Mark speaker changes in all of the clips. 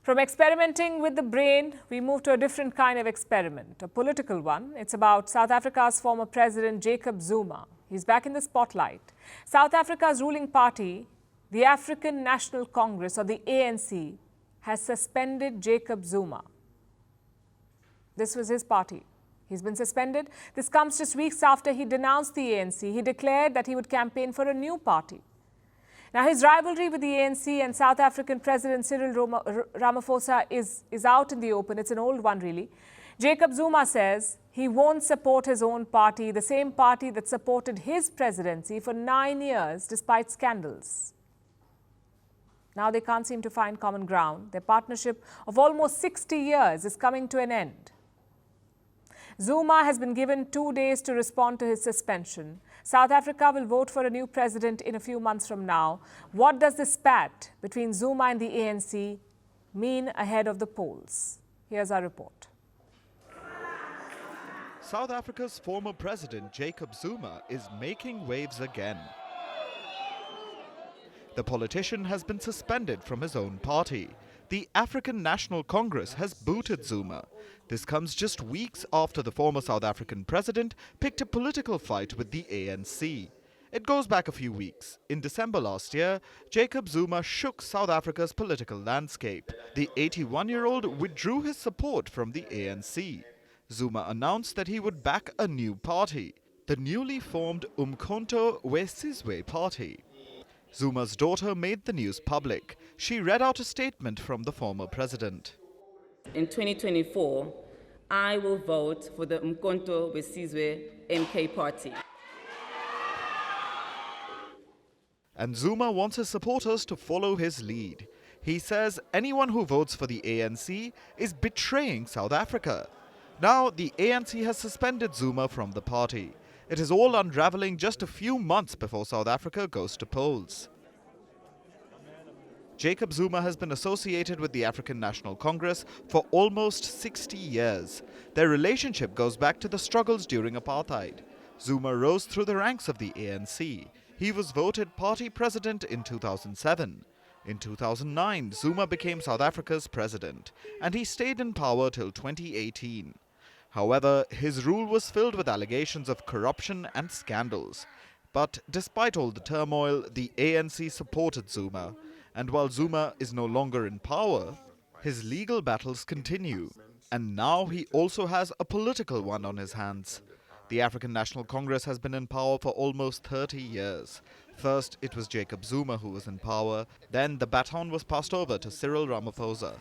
Speaker 1: From experimenting with the brain, we move to a different kind of experiment, a political one. It's about South Africa's former President Jacob Zuma. He's back in the spotlight. South Africa's ruling party, the African National Congress, or the ANC, has suspended Jacob Zuma. This was his party. He's been suspended. This comes just weeks after he denounced the ANC. He declared that he would campaign for a new party. Now, his rivalry with the ANC and South African President Cyril Ramaphosa is out in the open. It's an old one, really. Jacob Zuma says he won't support his own party, the same party that supported his presidency for 9 years despite scandals. Now they can't seem to find common ground. Their partnership of almost 60 years is coming to an end. Zuma has been given 2 days to respond to his suspension. South Africa will vote for a new president in a few months from now. What does this spat between Zuma and the ANC mean ahead of the polls? Here's our report.
Speaker 2: South Africa's former president Jacob Zuma is making waves again. The politician has been suspended from his own party. The African National Congress has booted Zuma. This comes just weeks after the former South African president picked a political fight with the ANC. It goes back a few weeks. In December last year, Jacob Zuma shook South Africa's political landscape. The 81-year-old withdrew his support from the ANC. Zuma announced that he would back a new party, the newly formed Umkhonto weSizwe party. Zuma's daughter made the news public. She read out a statement from the former president.
Speaker 3: In 2024, I will vote for the Umkhonto weSizwe MK party.
Speaker 2: And Zuma wants his supporters to follow his lead. He says anyone who votes for the ANC is betraying South Africa. Now, the ANC has suspended Zuma from the party. It is all unraveling just a few months before South Africa goes to polls. Jacob Zuma has been associated with the African National Congress for almost 60 years. Their relationship goes back to the struggles during apartheid. Zuma rose through the ranks of the ANC. He was voted party president in 2007. In 2009, Zuma became South Africa's president, and he stayed in power till 2018. However, his rule was filled with allegations of corruption and scandals. But despite all the turmoil, the ANC supported Zuma. And while Zuma is no longer in power, his legal battles continue. And now he also has a political one on his hands. The African National Congress has been in power for almost 30 years. First, it was Jacob Zuma who was in power. Then the baton was passed over to Cyril Ramaphosa.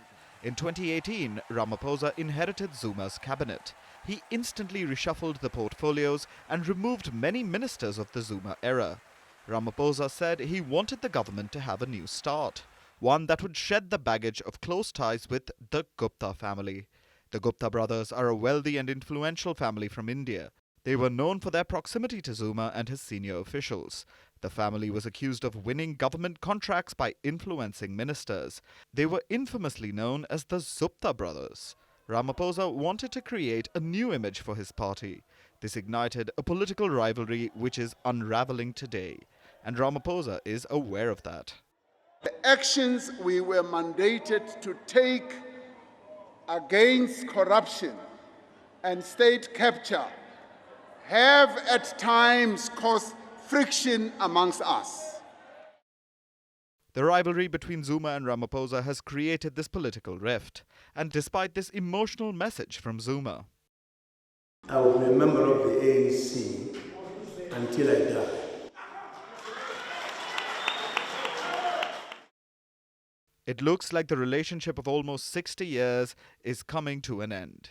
Speaker 2: In 2018, Ramaphosa inherited Zuma's cabinet. He instantly reshuffled the portfolios and removed many ministers of the Zuma era. Ramaphosa said he wanted the government to have a new start, one that would shed the baggage of close ties with the Gupta family. The Gupta brothers are a wealthy and influential family from India. They were known for their proximity to Zuma and his senior officials. The family was accused of winning government contracts by influencing ministers. They were infamously known as the Zupta brothers. Ramaphosa wanted to create a new image for his party. This ignited a political rivalry which is unraveling today. And Ramaphosa is aware of that.
Speaker 4: The actions we were mandated to take against corruption and state capture have at times caused friction amongst us.
Speaker 2: The rivalry between Zuma and Ramaphosa has created this political rift. And despite this emotional message from Zuma,
Speaker 5: I will be a member of the ANC until I die.
Speaker 2: it looks like the relationship of almost 60 years is coming to an end.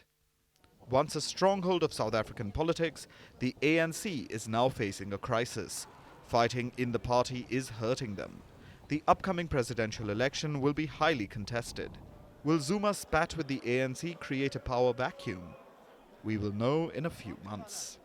Speaker 2: Once a stronghold of South African politics, the ANC is now facing a crisis. Fighting in the party is hurting them. The upcoming presidential election will be highly contested. Will Zuma's spat with the ANC create a power vacuum? We will know in a few months.